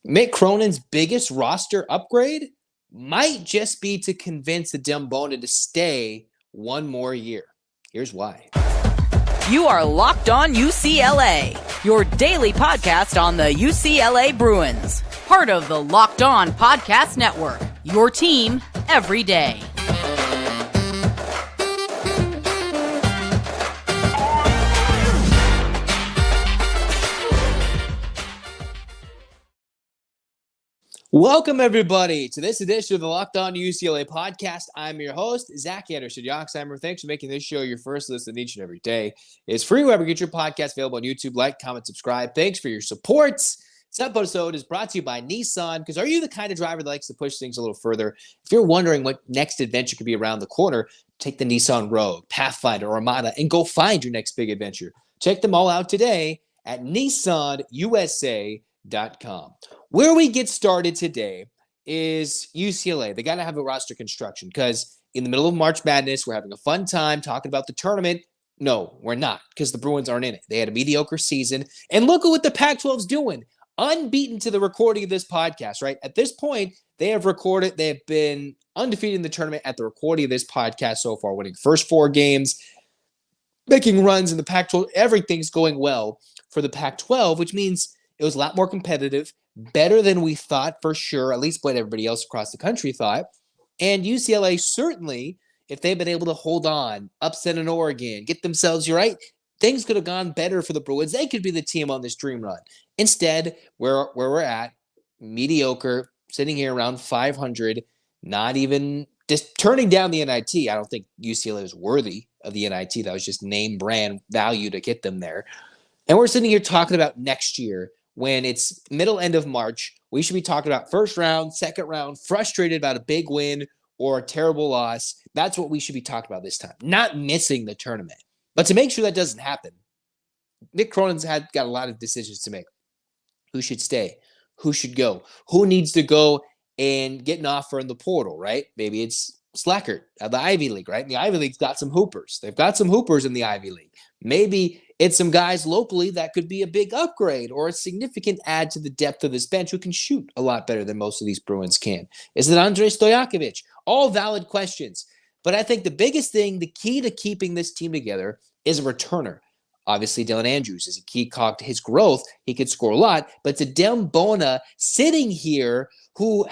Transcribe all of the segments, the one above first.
Mick Cronin's biggest roster upgrade might just be to convince Adem Bona to stay one more year. Here's why. You are Locked On UCLA, your daily podcast on the UCLA Bruins. Part of the Locked On Podcast Network, your team every day. Welcome, everybody, to this edition of the Locked On UCLA podcast. I'm your host, Zach Anderson-Yoxsimer. Thanks for making this show your first listen each and every day. It's free wherever you get your podcast, available on YouTube. Like, comment, subscribe. Thanks for your support. This episode is brought to you by Nissan, because are you the kind of driver that likes to push things a little further? If you're wondering what next adventure could be around the corner, take the Nissan Rogue, Pathfinder, Armada, and go find your next big adventure. Check them all out today at nissanusa.com. Where we get started today is UCLA. They got to have a roster construction because in the middle of March Madness, we're having a fun time talking about the tournament. No, we're not, because the Bruins aren't in it. They had a mediocre season. And look at what the Pac-12's doing. Unbeaten to the recording of this podcast, right? At this point, they have been undefeated in the tournament at the recording of this podcast so far, winning first 4 games, making runs in the Pac-12. Everything's going well for the Pac-12, which means it was a lot more competitive, better than we thought for sure, at least what everybody else across the country thought. And UCLA certainly, if they've been able to hold on, upset an Oregon, get themselves right, things could have gone better for the Bruins. They could be the team on this dream run. Instead, where we're at, mediocre, sitting here around 500, not even just turning down the NIT. I don't think UCLA is worthy of the NIT. That was just name brand value to get them there. And we're sitting here talking about next year, when it's end of March. We should be talking about first round, second round, frustrated about a big win or a terrible loss. That's what we should be talking about this time, not missing the tournament. But to make sure that doesn't happen, Mick Cronin's got a lot of decisions to make. Who should stay? Who should go? Who needs to go and get an offer in the portal, right? Maybe it's Slackert at the Ivy League, right? And the Ivy League's got some hoopers. They've got some hoopers in the Ivy League. Maybe it's some guys locally that could be a big upgrade or a significant add to the depth of this bench who can shoot a lot better than most of these Bruins can. Is it Andrei Stojakovic? All valid questions. But I think the biggest thing, the key to keeping this team together is a returner. Obviously, Dylan Andrews is a key cog to his growth. He could score a lot. But it's Adem Bona sitting here who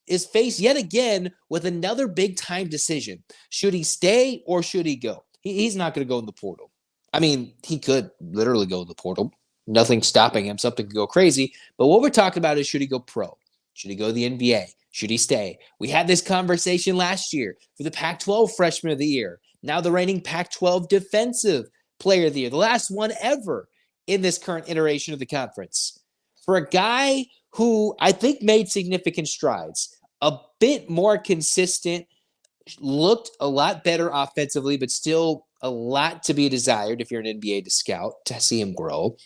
is faced yet again with another big-time decision. Should he stay or should he go? He's not going to go in the portal. I mean, he could literally go in the portal. Nothing's stopping him. Something could go crazy. But what we're talking about is, should he go pro? Should he go to the NBA? Should he stay? We had this conversation last year for the Pac-12 Freshman of the Year. Now the reigning Pac-12 Defensive Player of the Year. The last one ever in this current iteration of the conference. For a guy who I think made significant strides, a bit more consistent, looked a lot better offensively, but still a lot to be desired if you're an NBA to scout to see him grow.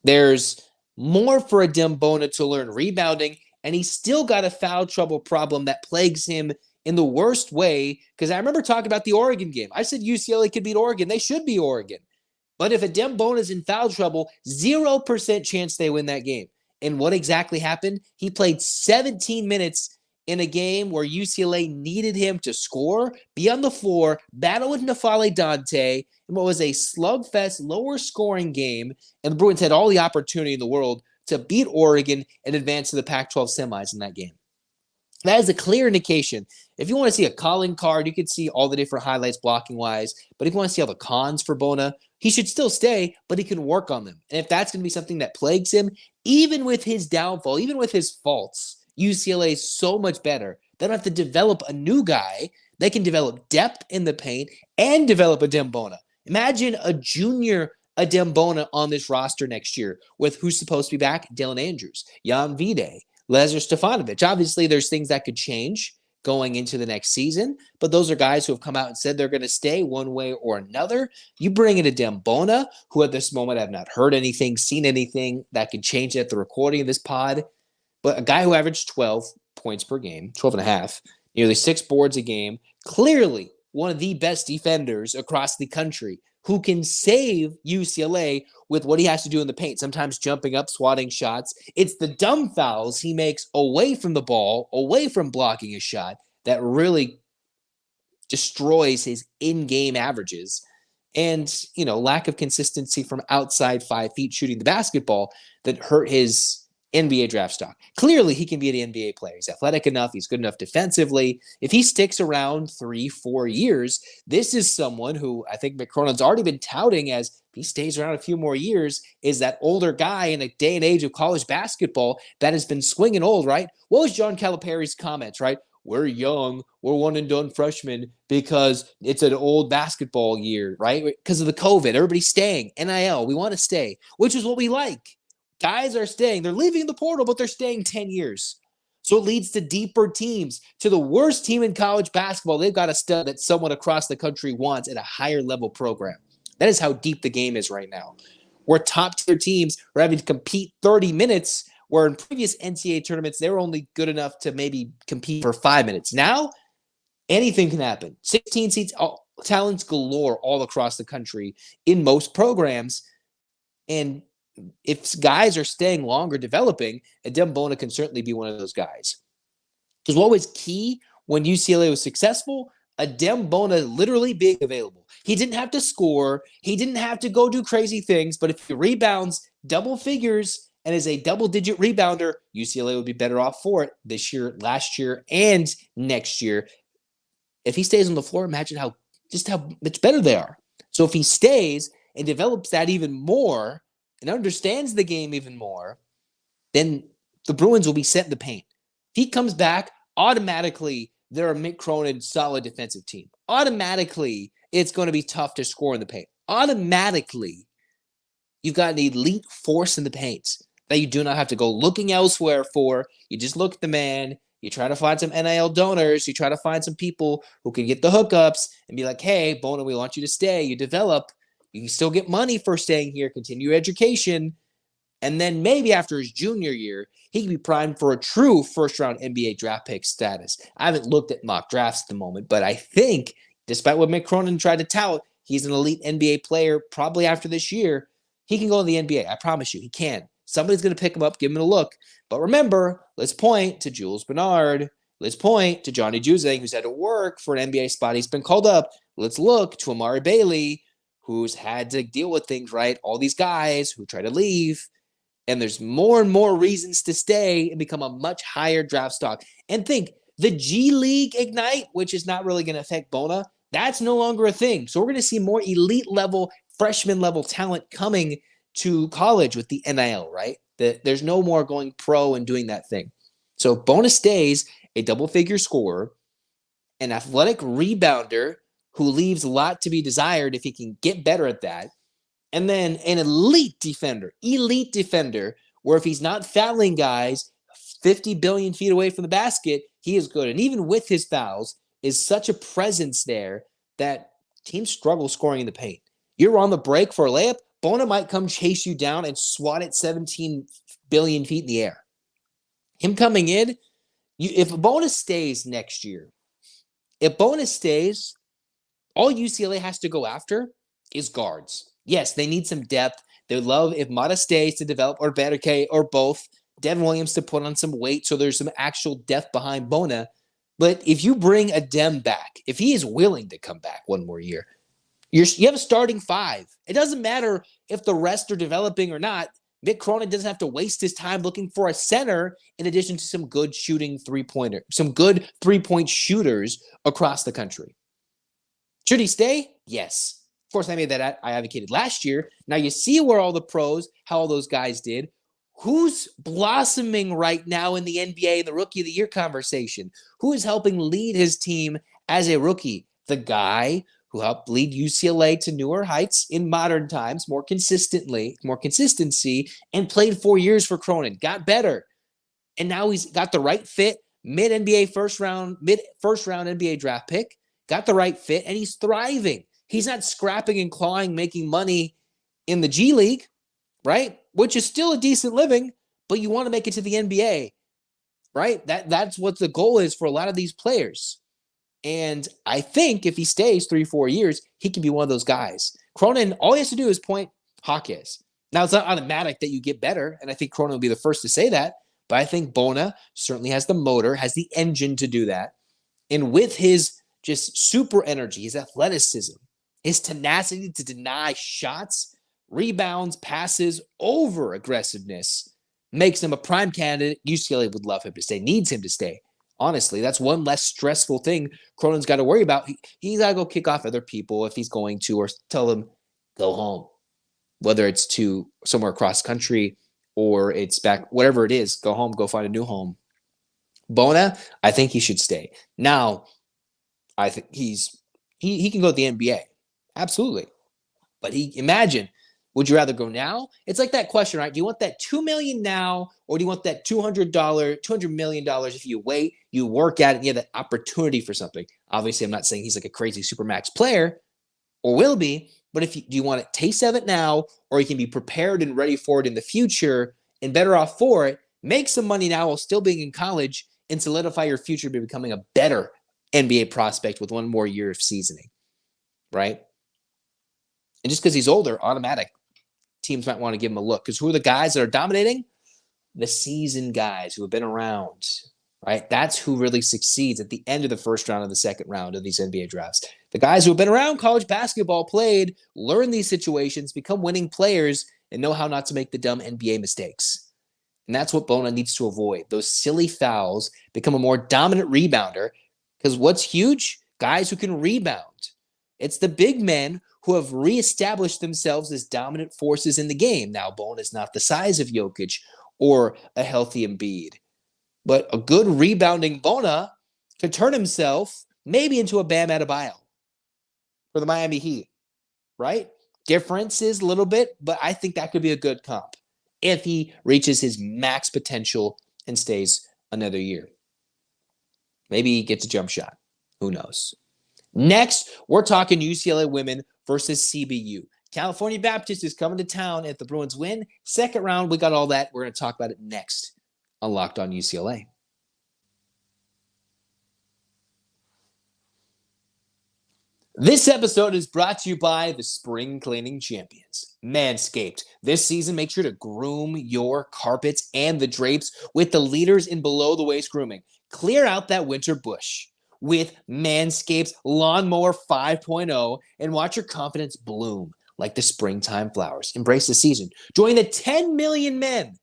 There's more for Adem Bona to learn rebounding, and he's still got a foul trouble problem that plagues him in the worst way, because I remember talking about the Oregon game. I said UCLA could beat Oregon. They should be Oregon. But if Adem Bona is in foul trouble, 0% chance they win that game. And what exactly happened? He played 17 minutes in a game where UCLA needed him to score, be on the floor, battle with N'Faly Dante, in what was a slugfest, lower scoring game, and the Bruins had all the opportunity in the world to beat Oregon and advance to the Pac-12 semis in that game. That is a clear indication. If you want to see a calling card, you can see all the different highlights blocking-wise, but if you want to see all the cons for Bona, he should still stay, but he can work on them. And if that's going to be something that plagues him, even with his downfall, even with his faults, UCLA is so much better. They don't have to develop a new guy. They can develop depth in the paint and develop Adem Bona. Imagine a junior Adem Bona on this roster next year with who's supposed to be back? Dylan Andrews, Jan Vide, Lazar Stefanovic. Obviously, there's things that could change going into the next season, but those are guys who have come out and said they're going to stay one way or another. You bring in Adem Bona, who at this moment have not heard anything, seen anything that could change at the recording of this pod. But a guy who averaged 12 points per game, 12 and a half, nearly 6 boards a game, clearly one of the best defenders across the country, who can save UCLA with what he has to do in the paint, sometimes jumping up, swatting shots. It's the dumb fouls he makes away from the ball, away from blocking a shot, that really destroys his in-game averages. And, lack of consistency from outside 5 feet shooting the basketball that hurt his NBA draft stock. Clearly, he can be an NBA player. He's athletic enough. He's good enough defensively. If he sticks around 3-4 years, this is someone who I think Mick Cronin's already been touting as, if he stays around a few more years, is that older guy in a day and age of college basketball that has been swinging old, right? What was John Calipari's comments, right? We're young, we're one-and-done freshmen because it's an old basketball year, right? Because of the COVID, everybody's staying. NIL, we want to stay, which is what we like. Guys are staying. They're leaving the portal, but they're staying 10 years. So it leads to deeper teams. To the worst team in college basketball, they've got a stud that someone across the country wants at a higher level program. That is how deep the game is right now. Where top-tier teams are having to compete 30 minutes, where in previous NCAA tournaments, they were only good enough to maybe compete for 5 minutes. Now, anything can happen. 16 seats, talents galore all across the country in most programs. And if guys are staying longer developing, Adem Bona can certainly be one of those guys. Because what was key when UCLA was successful? Adem Bona literally being available. He didn't have to score. He didn't have to go do crazy things. But if he rebounds double figures and is a double-digit rebounder, UCLA would be better off for it this year, last year, and next year. If he stays on the floor, imagine how much better they are. So if he stays and develops that even more and understands the game even more, then the Bruins will be set in the paint. If he comes back, automatically they're a Mick Cronin solid defensive team. Automatically, it's going to be tough to score in the paint. Automatically, you've got an elite force in the paint that you do not have to go looking elsewhere for. You just look at the man. You try to find some NIL donors. You try to find some people who can get the hookups and be like, hey, Bona, we want you to stay. You develop. You can still get money for staying here, continue your education, and then maybe after his junior year, he can be primed for a true first-round NBA draft pick status. I haven't looked at mock drafts at the moment, but I think, despite what Mick Cronin tried to tout, he's an elite NBA player probably after this year. He can go in the NBA. I promise you, he can. Somebody's going to pick him up, give him a look. But remember, let's point to Jules Bernard. Let's point to Johnny Juzang, who's had to work for an NBA spot. He's been called up. Let's look to Amari Bailey, who's had to deal with things, right? All these guys who try to leave. And there's more and more reasons to stay and become a much higher draft stock. And think, the G League Ignite, which is not really going to affect Bona, that's no longer a thing. So we're going to see more elite level, freshman level talent coming to college with the NIL, right? There's no more going pro and doing that thing. So if Bona stays a double-figure scorer, an athletic rebounder who leaves a lot to be desired if he can get better at that, and then an elite defender, where if he's not fouling guys 50 billion feet away from the basket, he is good. And even with his fouls, is such a presence there that teams struggle scoring in the paint. You're on the break for a layup, Bona might come chase you down and swat it 17 billion feet in the air. Him coming in, if Bona stays next year, all UCLA has to go after is guards. Yes, they need some depth. They would love if Mata stays to develop, or Bettor or both. Devin Williams to put on some weight so there's some actual depth behind Bona. But if you bring Adem back, if he is willing to come back one more year, you have a starting 5. It doesn't matter if the rest are developing or not. Mick Cronin doesn't have to waste his time looking for a center in addition to some good shooting three-pointer, some good three-point shooters across the country. Should he stay? Yes. Of course, I advocated last year. Now you see where all the pros, how all those guys did. Who's blossoming right now in the NBA in the Rookie of the Year conversation? Who is helping lead his team as a rookie? The guy who helped lead UCLA to newer heights in modern times, more consistency, and played 4 years for Cronin, got better. And now he's got the right fit, mid first round NBA draft pick, got the right fit, and he's thriving. He's not scrapping and clawing, making money in the G League, right? Which is still a decent living, but you want to make it to the NBA, right? That's what the goal is for a lot of these players. And I think if he stays 3-4 years, he can be one of those guys. Cronin, all he has to do is point Hawkes. Now, it's not automatic that you get better, and I think Cronin will be the first to say that, but I think Bona certainly has the motor, has the engine to do that. And with his just super energy, his athleticism, his tenacity to deny shots, rebounds, passes, over aggressiveness, makes him a prime candidate. UCLA would love him to stay, needs him to stay. Honestly, that's one less stressful thing Cronin's got to worry about. He's got to go kick off other people if he's going to, or tell them, go home. Whether it's to somewhere across country or it's back, whatever it is, go home, go find a new home. Bona, I think he should stay. Now, I think he can go to the NBA. Absolutely. But imagine, would you rather go now? It's like that question, right? Do you want that $2 million now, or do you want that $200 million if you wait, you work at it, and you have that opportunity for something? Obviously, I'm not saying he's like a crazy supermax player, or will be, but do you want a taste of it now, or you can be prepared and ready for it in the future and better off for it, make some money now while still being in college, and solidify your future by becoming a better NBA prospect with one more year of seasoning, right? And just because he's older, automatic, teams might want to give him a look. Because who are the guys that are dominating? The seasoned guys who have been around, right? That's who really succeeds at the end of the first round and the second round of these NBA drafts. The guys who have been around college basketball, played, learn these situations, become winning players, and know how not to make the dumb NBA mistakes. And that's what Bona needs to avoid. Those silly fouls, become a more dominant rebounder. Because what's huge? Guys who can rebound. It's the big men who have reestablished themselves as dominant forces in the game. Now, Bona is not the size of Jokic or a healthy Embiid. But a good rebounding Bona could turn himself maybe into a Bam Adebayo for the Miami Heat, right? Differences a little bit, but I think that could be a good comp if he reaches his max potential and stays another year. Maybe he gets a jump shot. Who knows? Next, we're talking UCLA women versus CBU. California Baptist is coming to town if the Bruins win. Second round, we got all that. We're going to talk about it next on Locked On UCLA. This episode is brought to you by the spring cleaning champions, Manscaped. This season, make sure to groom your carpets and the drapes with the leaders in below-the-waist grooming. Clear out that winter bush with Manscaped's Lawnmower 5.0 and watch your confidence bloom like the springtime flowers. Embrace the season. Join the 10 million men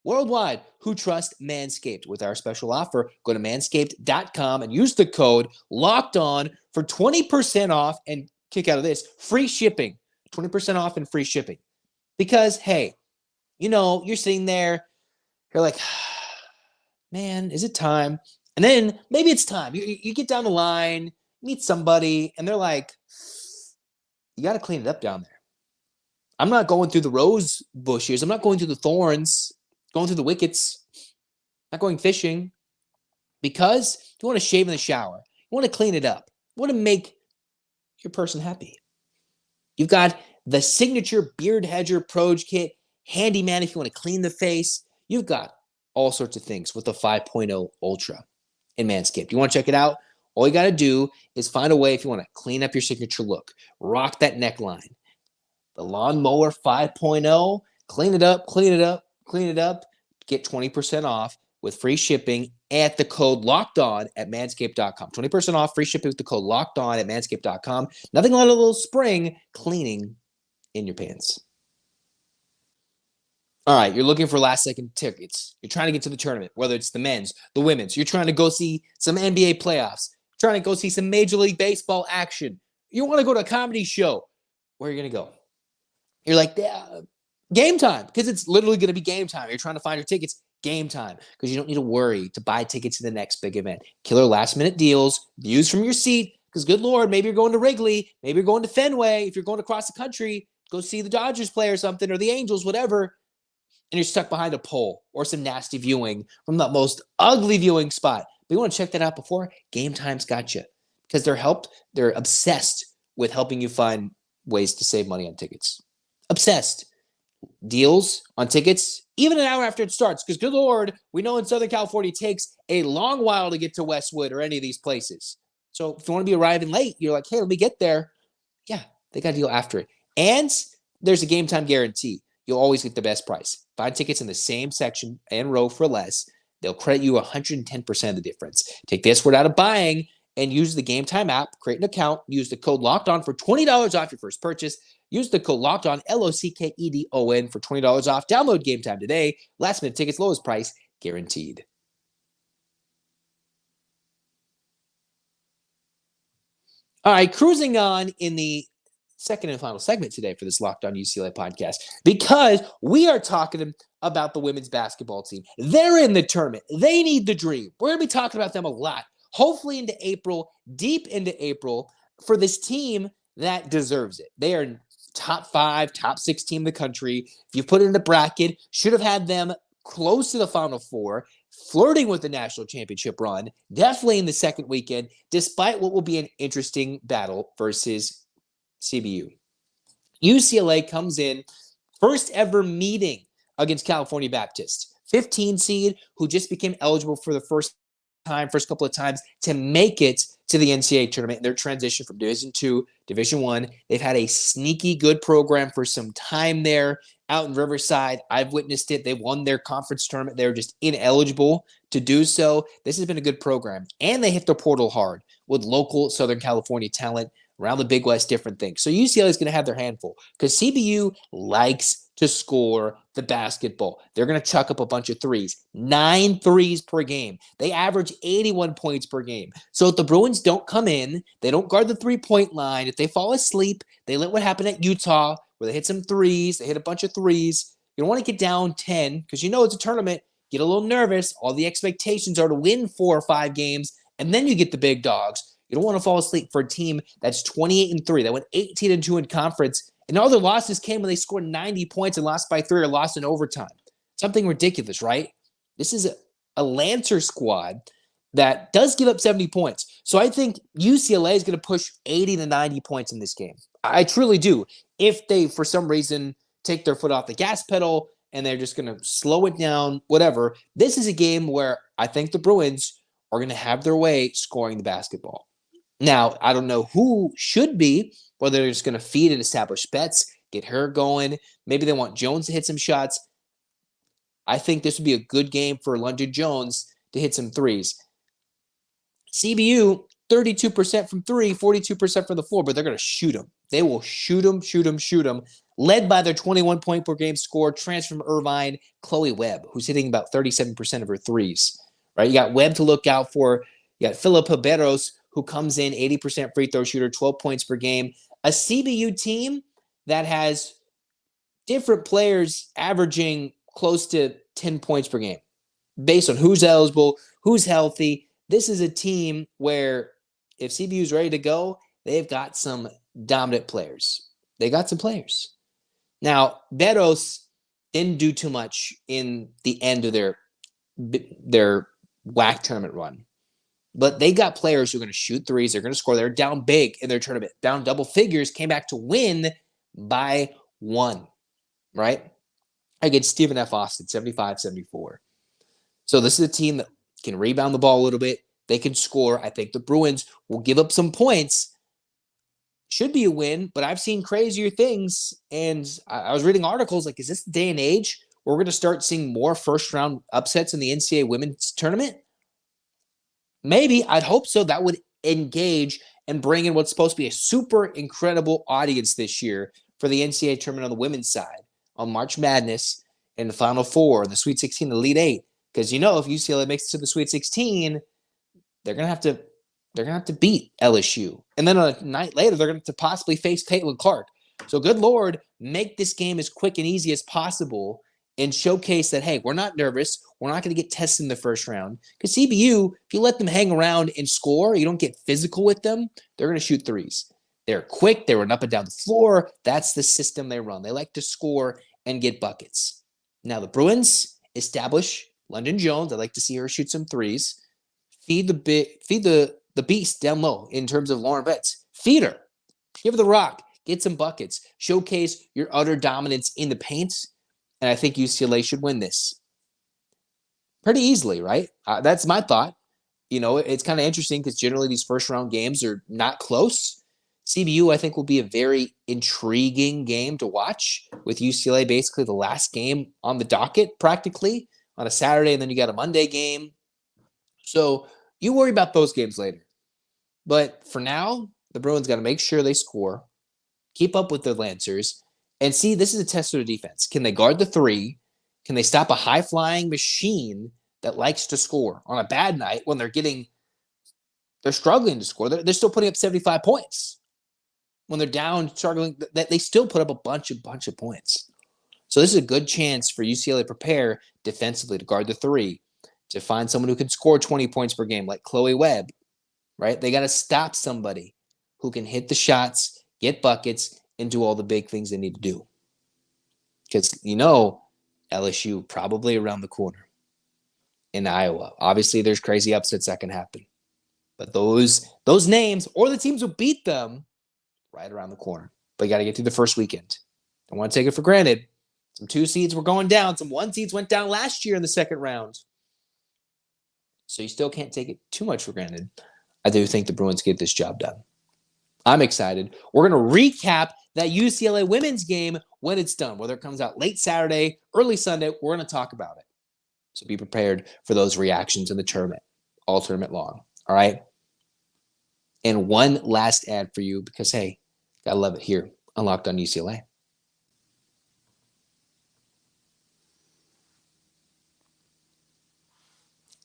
worldwide who trust Manscaped. With our special offer, go to manscaped.com and use the code LOCKEDON for 20% off and kick out of this, free shipping. 20% off and free shipping. Because, hey, you're sitting there, you're like, man, is it time? And then maybe it's time. You get down the line, meet somebody, and they're like, you got to clean it up down there. I'm not going through the rose bushes. I'm not going through the thorns, going through the wickets, not going fishing. Because you want to shave in the shower. You want to clean it up. You want to make your person happy. You've got the signature Beard Hedger Proj Kit, handyman if you want to clean the face. You've got all sorts of things with the 5.0 Ultra in Manscaped. You want to check it out? All you got to do is find a way if you want to clean up your signature look. Rock that neckline. The Lawnmower 5.0, clean it up, clean it up, clean it up. Get 20% off with free shipping at the code LOCKEDON at manscaped.com. 20% off, free shipping with the code LOCKEDON at manscaped.com. Nothing like a little spring cleaning in your pants. All right, you're looking for last-second tickets. You're trying to get to the tournament, whether it's the men's, the women's. You're trying to go see some NBA playoffs. Trying to go see some Major League Baseball action. You want to go to a comedy show. Where are you going to go? You're like, game time, because it's literally going to be game time. You're trying to find your tickets, game time, because you don't need to worry to buy tickets to the next big event. Killer last-minute deals, views from your seat, because good Lord, maybe you're going to Wrigley, maybe you're going to Fenway. If you're going across the country, go see the Dodgers play or something, or the Angels, whatever. And you're stuck behind a pole or some nasty viewing from the most ugly viewing spot. But you want to check that out before? Game Time's got you. Because they're obsessed with helping you find ways to save money on tickets. Obsessed. Deals on tickets, even an hour after it starts. Because good Lord, we know in Southern California it takes a long while to get to Westwood or any of these places. So if you want to be arriving late, you're like, hey, let me get there. Yeah, they got a deal after it. And there's a game time guarantee. You'll always get the best price. Find tickets in the same section and row for less. They'll credit you 110% of the difference. Take this word out of buying and use the Game Time app. Create an account. Use the code LOCKEDON for $20 off your first purchase. Use the code LOCKEDON, LOCKEDON, for $20 off. Download Game Time today. Last minute tickets, lowest price, guaranteed. All right, cruising on in the second and final segment today for this Locked On UCLA podcast, because we are talking about the women's basketball team. They're in the tournament. They need the dream. We're going to be talking about them a lot, hopefully into April, deep into April, for this team that deserves it. They are top 5, top 6 team in the country. If you put it in a bracket, should have had them close to the Final Four, flirting with the national championship run, definitely in the second weekend, despite what will be an interesting battle versus CBU. UCLA comes in first ever meeting against California Baptist, 15 seed, who just became eligible for the first couple of times to make it to the NCAA tournament in their transition from Division II, Division I. They've had a sneaky good program for some time there out in Riverside. I've witnessed it. They won their conference tournament. They were just ineligible to do so. This has been a good program. And they hit the portal hard with local Southern California talent around the Big West, different things. So UCLA is going to have their handful because CBU likes to score the basketball. They're going to chuck up a bunch of threes, 9 threes per game. They average 81 points per game. So if the Bruins don't come in, they don't guard the three-point line. If they fall asleep, they let what happened at Utah, where they hit some threes. They hit a bunch of threes. You don't want to get down 10 because you know it's a tournament. Get a little nervous. All the expectations are to win 4 or 5 games, and then you get the big dogs. You don't want to fall asleep for a team that's 28-3. They went 18-2 in conference, and all their losses came when they scored 90 points and lost by 3 or lost in overtime. Something ridiculous, right? This is a Lancer squad that does give up 70 points. So I think UCLA is going to push 80 to 90 points in this game. I truly do. If they, for some reason, take their foot off the gas pedal and they're just going to slow it down, whatever, this is a game where I think the Bruins are going to have their way scoring the basketball. Now, I don't know who should be, whether they're just going to feed and establish bets, get her going. Maybe they want Jones to hit some shots. I think this would be a good game for London Jones to hit some threes. CBU, 32% from 3, 42% from the floor, but they're going to shoot them. They will shoot them, led by their 21-point per game scorer, transfer from Irvine, Chloe Webb, who's hitting about 37% of her threes. Right? You got Webb to look out for. You got Philippa Berros, who comes in 80% free throw shooter, 12 points per game. A CBU team that has different players averaging close to 10 points per game based on who's eligible, who's healthy. This is a team where if CBU is ready to go, they've got some dominant players. They got some players. Now, Berros didn't do too much in the end of their WAC tournament run. But they got players who are going to shoot threes. They're going to score. They're down big in their tournament, down double figures, came back to win by 1, right? Against Stephen F. Austin, 75-74. So this is a team that can rebound the ball a little bit. They can score. I think the Bruins will give up some points. Should be a win, but I've seen crazier things. And I was reading articles like, is this the day and age where we're going to start seeing more first-round upsets in the NCAA women's tournament? Maybe. I'd hope so. That would engage and bring in what's supposed to be a super incredible audience this year for the NCAA tournament on the women's side, on March Madness, in the Final Four, the Sweet 16, the Elite 8. Because if UCLA makes it to the Sweet 16, they're gonna have to beat LSU, and then a night later they're going to possibly face Caitlin Clark. So good Lord, make this game as quick and easy as possible and showcase that, hey, we're not nervous. We're not going to get tested in the first round. Because CBU, if you let them hang around and score, you don't get physical with them, they're going to shoot threes. They're quick. They run up and down the floor. That's the system they run. They like to score and get buckets. Now the Bruins establish London Jones. I'd like to see her shoot some threes. Feed the beast down low in terms of Lauren Betts. Feed her. Give her the rock. Get some buckets. Showcase your utter dominance in the paint. And I think UCLA should win this pretty easily, right? That's my thought. It's kind of interesting because generally these first-round games are not close. CBU, I think, will be a very intriguing game to watch, with UCLA basically the last game on the docket practically on a Saturday, and then you got a Monday game. So you worry about those games later. But for now, the Bruins got to make sure they score, keep up with the Lancers, and see, this is a test of their defense. Can they guard the three? Can they stop a high-flying machine that likes to score on a bad night when they're struggling to score? They're still putting up 75 points. When they're down, struggling, they still put up a bunch of points. So this is a good chance for UCLA to prepare defensively to guard the three, to find someone who can score 20 points per game like Chloe Webb, right? They got to stop somebody who can hit the shots, get buckets, and do all the big things they need to do. Because, LSU probably around the corner in Iowa. Obviously, there's crazy upsets that can happen. But those names or the teams who beat them right around the corner. But you got to get through the first weekend. Don't want to take it for granted. Some 2 seeds were going down. Some 1 seeds went down last year in the second round. So you still can't take it too much for granted. I do think the Bruins get this job done. I'm excited. We're going to recap that UCLA women's game when it's done. Whether it comes out late Saturday, early Sunday, we're going to talk about it. So be prepared for those reactions in the tournament, all tournament long. All right? And one last ad for you because, hey, gotta love it here on Locked On UCLA.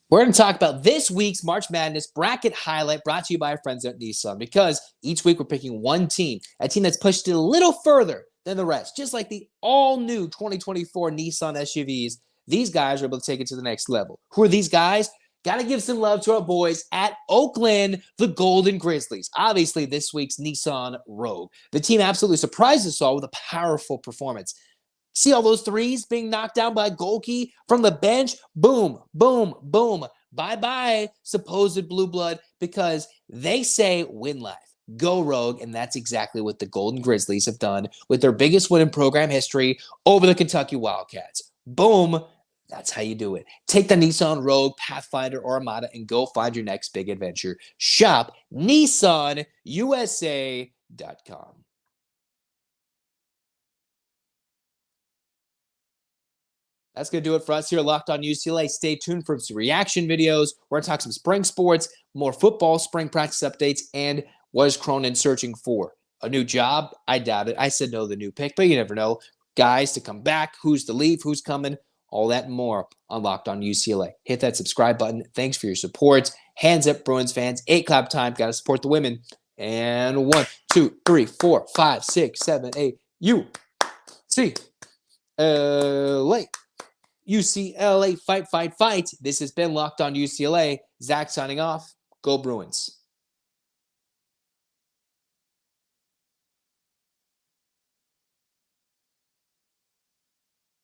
We're going to talk about this week's March Madness bracket highlight brought to you by our friends at Nissan, because each week we're picking one team, a team that's pushed it a little further than the rest. Just like the all-new 2024 Nissan SUVs, these guys are able to take it to the next level. Who are these guys? Got to give some love to our boys at Oakland, the Golden Grizzlies. Obviously, this week's Nissan Rogue. The team absolutely surprised us all with a powerful performance. See all those threes being knocked down by Golke from the bench? Boom, boom, boom. Bye-bye, supposed blue blood, because they say win life. Go Rogue, and that's exactly what the Golden Grizzlies have done with their biggest win in program history over the Kentucky Wildcats. Boom, that's how you do it. Take the Nissan Rogue, Pathfinder, or Armada and go find your next big adventure. Shop NissanUSA.com. That's going to do it for us here at Locked On UCLA. Stay tuned for some reaction videos. We're going to talk some spring sports, more football, spring practice updates, and what is Cronin searching for? A new job? I doubt it. I said no to the new pick, but you never know. Guys to come back, who's to leave, who's coming, all that and more on Locked On UCLA. Hit that subscribe button. Thanks for your support. Hands up, Bruins fans. 8 clap time. Got to support the women. And 1, 2, 3, 4, 5, 6, 7, 8. UCLA. UCLA, fight, fight, fight. This has been Locked On UCLA. Zach signing off. Go Bruins.